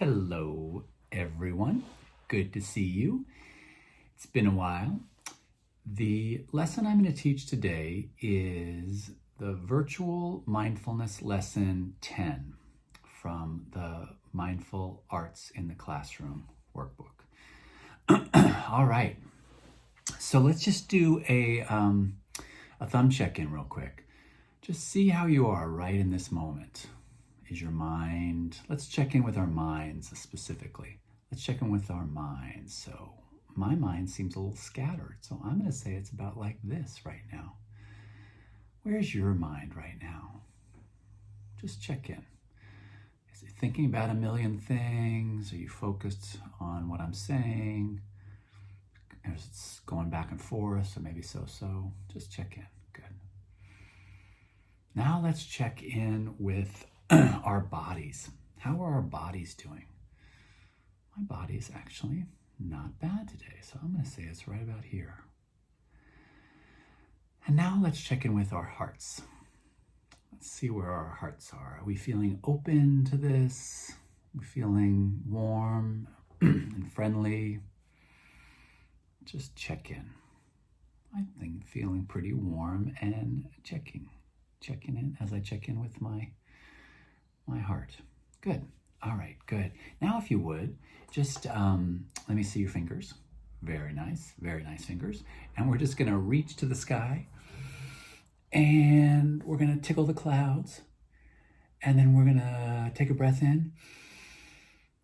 Hello, everyone. Good to see you. It's been a while. The lesson I'm going to teach today is the virtual mindfulness lesson 10 from the Mindful Arts in the Classroom workbook. All right. So let's just do a thumb check-in real quick. Just see how you are right in this moment. Is your mind, let's check in with our minds specifically. Let's check in with our minds. So my mind seems a little scattered. So I'm going to say it's about like this right now. Where's your mind right now? Just check in. Is it thinking about a million things? Are you focused on what I'm saying? Is it going back and forth? Or maybe so-so? Just check in. Good. Now let's check in with our bodies. How are our bodies doing? My body is actually not bad today, so I'm going to say it's right about here. And now let's check in with our hearts. Let's see where our hearts are. Are we feeling open to this? Are we feeling warm and friendly? Just check in. I think feeling pretty warm and checking in as I check in with my heart. Good. All right, good. Now, if you would, just let me see your fingers. Very nice fingers. And we're just gonna reach to the sky and we're gonna tickle the clouds. And then we're gonna take a breath in.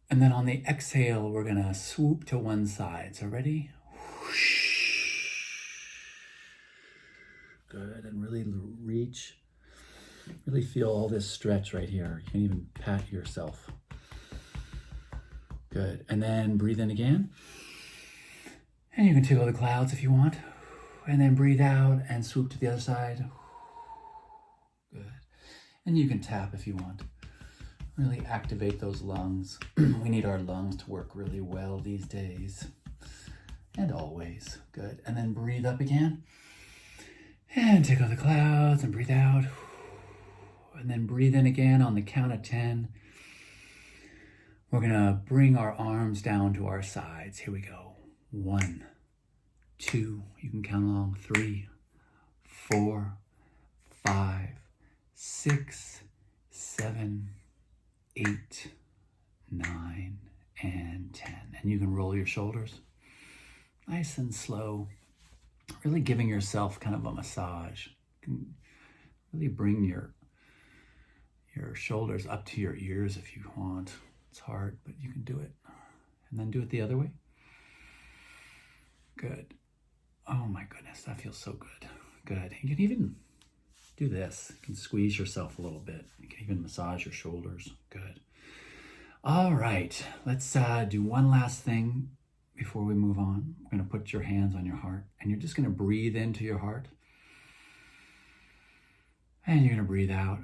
And then on the exhale, we're gonna swoop to one side. So ready? Good, and really reach. Really feel all this stretch right here. You can even pat yourself. Good. And then breathe in again. And you can tickle the clouds if you want. And then breathe out and swoop to the other side. Good. And you can tap if you want. Really activate those lungs. We need our lungs to work really well these days. And always. Good. And then breathe up again. And tickle the clouds and breathe out. And then breathe in again on the count of 10. We're gonna bring our arms down to our sides. Here we go. 1, 2, you can count along. 3, 4, 5, 6, 7, 8, 9, and 10. And you can roll your shoulders nice and slow. Really giving yourself kind of a massage. You can really bring your shoulders up to your ears if you want. It's hard, but you can do it. And then do it the other way. Good. Oh my goodness, that feels so good. Good. You can even do this. You can squeeze yourself a little bit. You can even massage your shoulders. Good. All right, let's do one last thing before we move on. We're going to put your hands on your heart, and you're just going to breathe into your heart. And you're going to breathe out.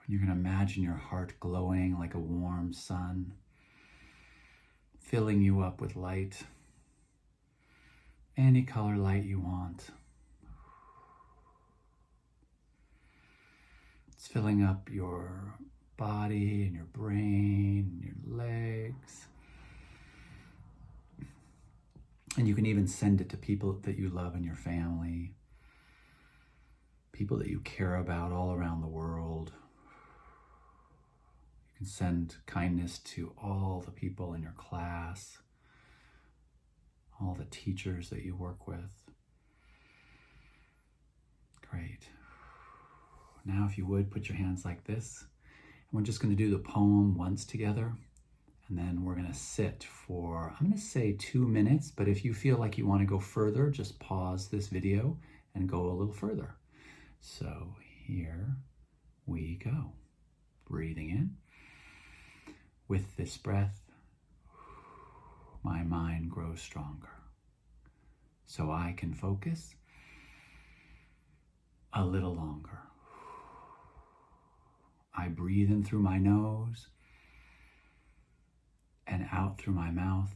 You're going to imagine your heart glowing like a warm sun, filling you up with light, any color light you want. It's filling up your body and your brain and your legs. And you can even send it to people that you love in your family, people that you care about all around the world. You can send kindness to all the people in your class, all the teachers that you work with. Great. Now, if you would, put your hands like this. And we're just going to do the poem once together. And then we're going to sit for, I'm going to say 2 minutes, but if you feel like you want to go further, just pause this video and go a little further. So here we go. Breathing in. With this breath, my mind grows stronger, so I can focus a little longer. I breathe in through my nose and out through my mouth.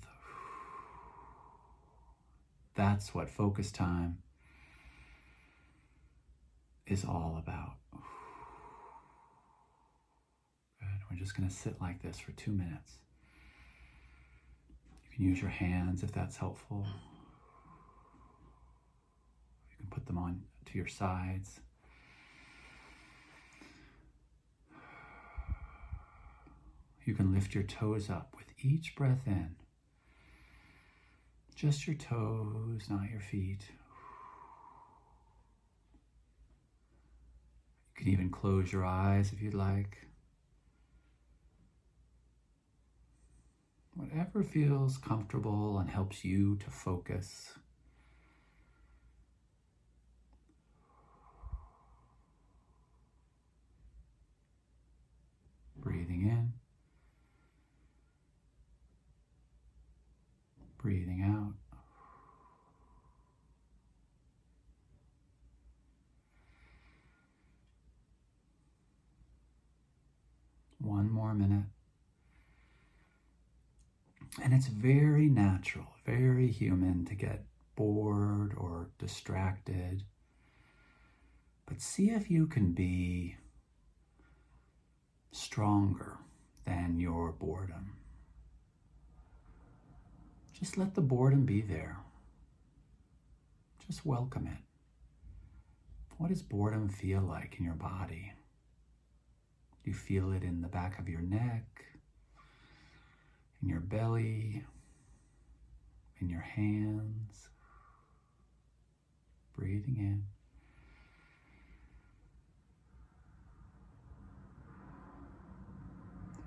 That's what focus time is all about. Good. We're just going to sit like this for 2 minutes. You can use your hands if that's helpful. You can put them on to your sides. You can lift your toes up with each breath in. Just your toes, not your feet. You can even close your eyes if you'd like. Whatever feels comfortable and helps you to focus. Breathing in. Breathing out. One more minute. And it's very natural, very human to get bored or distracted. But see if you can be stronger than your boredom. Just let the boredom be there. Just welcome it. What does boredom feel like in your body? Do you feel it in the back of your neck, in your belly, in your hands? Breathing in.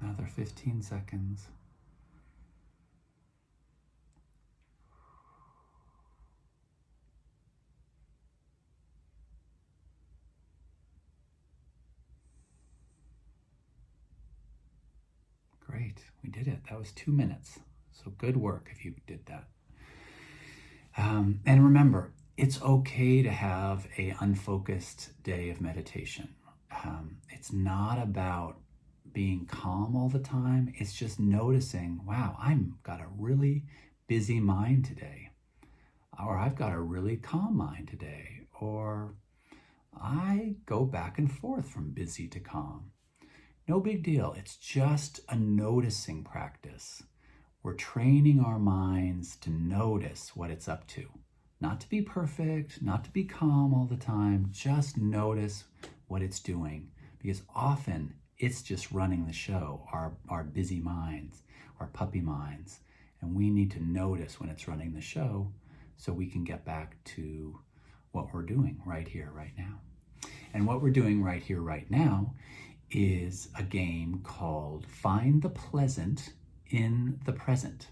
Another 15 seconds. Great, we did it. That was 2 minutes. So good work if you did that. And remember, it's okay to have an unfocused day of meditation. It's not about being calm all the time. It's just noticing, wow, I've got a really busy mind today. Or I've got a really calm mind today. Or I go back and forth from busy to calm. No big deal. It's just a noticing practice. We're training our minds to notice what it's up to. Not to be perfect, not to be calm all the time. Just notice what it's doing. Because often it's just running the show, our busy minds, our puppy minds. And we need to notice when it's running the show so we can get back to what we're doing right here, right now. And what we're doing right here, right now is a game called Find the Pleasant in the Present.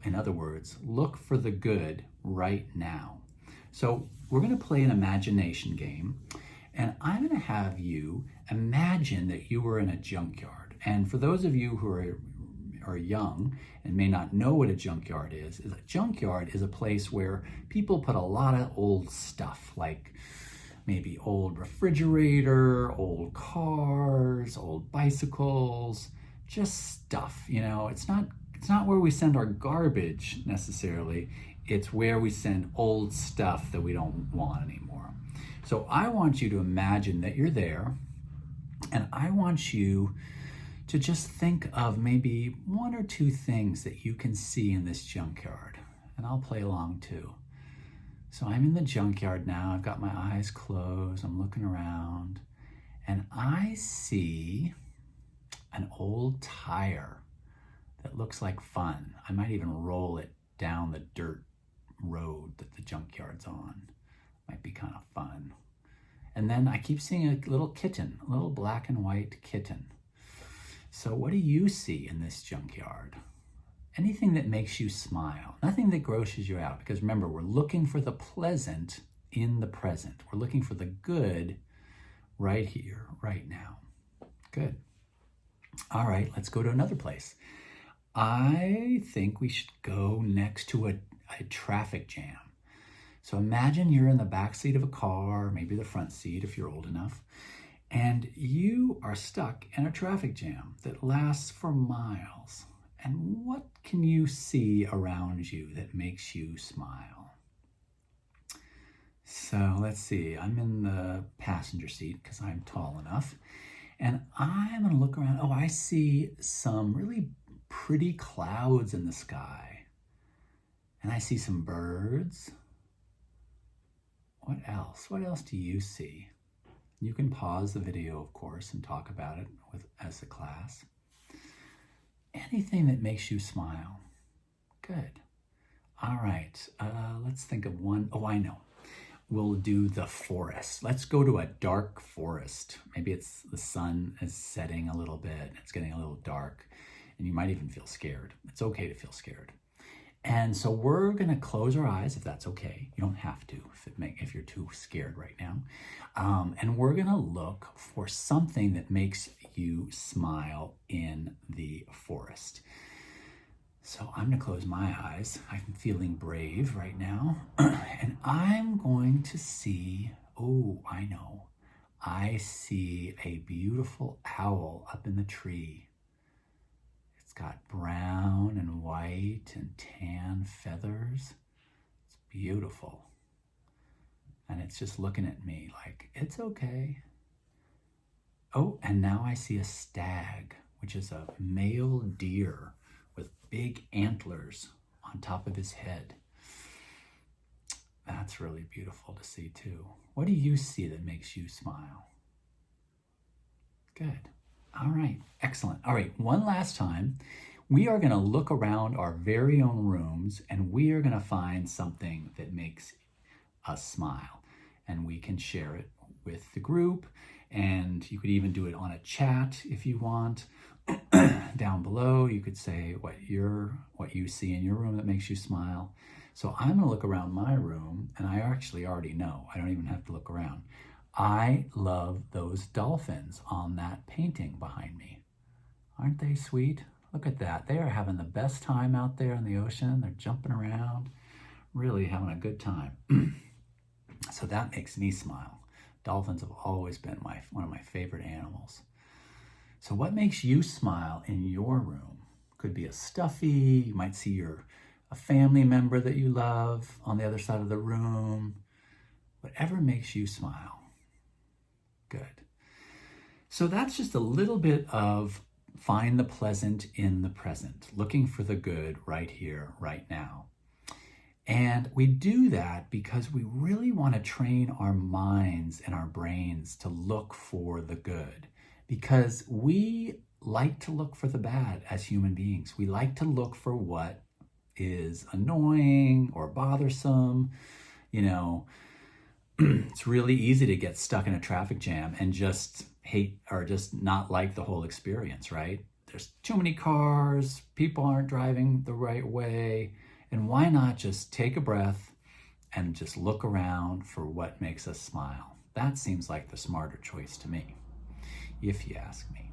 In other words, look for the good right now. So we're going to play an imagination game, and I'm going to have you imagine that you were in a junkyard. And for those of you who are young and may not know what a junkyard is a junkyard is a place where people put a lot of old stuff, like maybe old refrigerator, old cars, old bicycles, just stuff. You know, it's not where we send our garbage necessarily. It's where we send old stuff that we don't want anymore. So I want you to imagine that you're there, and I want you to just think of maybe 1 or 2 things that you can see in this junkyard. And I'll play along too. So I'm in the junkyard now. I've got my eyes closed. I'm looking around, and I see an old tire that looks like fun. I might even roll it down the dirt road that the junkyard's on. Might be kind of fun. And then I keep seeing a little kitten, a little black and white kitten. So what do you see in this junkyard? Anything that makes you smile, nothing that grosses you out. Because remember, we're looking for the pleasant in the present. We're looking for the good right here, right now. Good. All right, let's go to another place. I think we should go next to a traffic jam. So imagine you're in the back seat of a car, maybe the front seat if you're old enough, and you are stuck in a traffic jam that lasts for miles. And what can you see around you that makes you smile? So let's see, I'm in the passenger seat because I'm tall enough. And I'm gonna look around. Oh, I see some really pretty clouds in the sky. And I see some birds. What else? What else do you see? You can pause the video, of course, and talk about it as a class. Anything that makes you smile. Good. All right, let's think of one. Oh, I know. We'll do the forest. Let's go to a dark forest. Maybe it's the sun is setting a little bit. It's getting a little dark, and you might even feel scared. It's okay to feel scared. And so we're gonna close our eyes, if that's okay. You don't have to if you're too scared right now. And we're gonna look for something that makes you smile in the forest. So I'm gonna close my eyes. I'm feeling brave right now. And I'm going to see, oh, I know. I see a beautiful owl up in the tree. It's got brown and white and tan feathers. It's beautiful. And it's just looking at me like, it's okay. Oh, and now I see a stag, which is a male deer with big antlers on top of his head. That's really beautiful to see too. What do you see that makes you smile? Good. All right, excellent. All right, one last time. We are gonna look around our very own rooms and we are gonna find something that makes us smile. And we can share it with the group, and you could even do it on a chat if you want. Down below, you could say what you see in your room that makes you smile. So I'm gonna look around my room, and I actually already know. I don't even have to look around. I love those dolphins on that painting behind me. Aren't they sweet? Look at that. They are having the best time out there in the ocean. They're jumping around, really having a good time. So that makes me smile. Dolphins have always been one of my favorite animals. So what makes you smile in your room? Could be a stuffy, you might see a family member that you love on the other side of the room. Whatever makes you smile. Good. So that's just a little bit of find the pleasant in the present, looking for the good right here, right now. And we do that because we really want to train our minds and our brains to look for the good, because we like to look for the bad as human beings. We like to look for what is annoying or bothersome. You know, it's really easy to get stuck in a traffic jam and just hate or just not like the whole experience, right? There's too many cars, people aren't driving the right way. And why not just take a breath and just look around for what makes us smile? That seems like the smarter choice to me, if you ask me.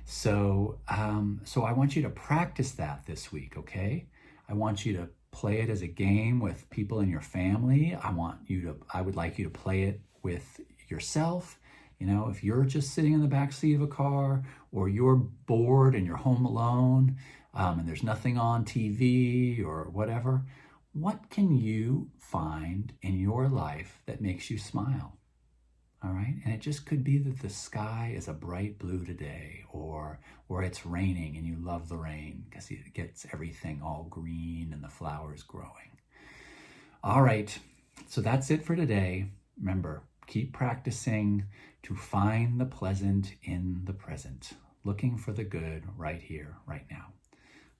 So I want you to practice that this week, okay? I want you to play it as a game with people in your family. I would like you to play it with yourself. You know, if you're just sitting in the back seat of a car, or you're bored and you're home alone, and there's nothing on TV or whatever, what can you find in your life that makes you smile? All right, and it just could be that the sky is a bright blue today, or it's raining and you love the rain because it gets everything all green and the flowers growing. All right, so that's it for today. Remember, keep practicing to find the pleasant in the present, looking for the good right here, right now.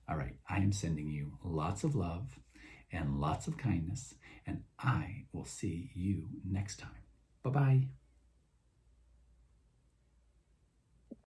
All right, I am sending you lots of love and lots of kindness, and I will see you next time. Bye-bye.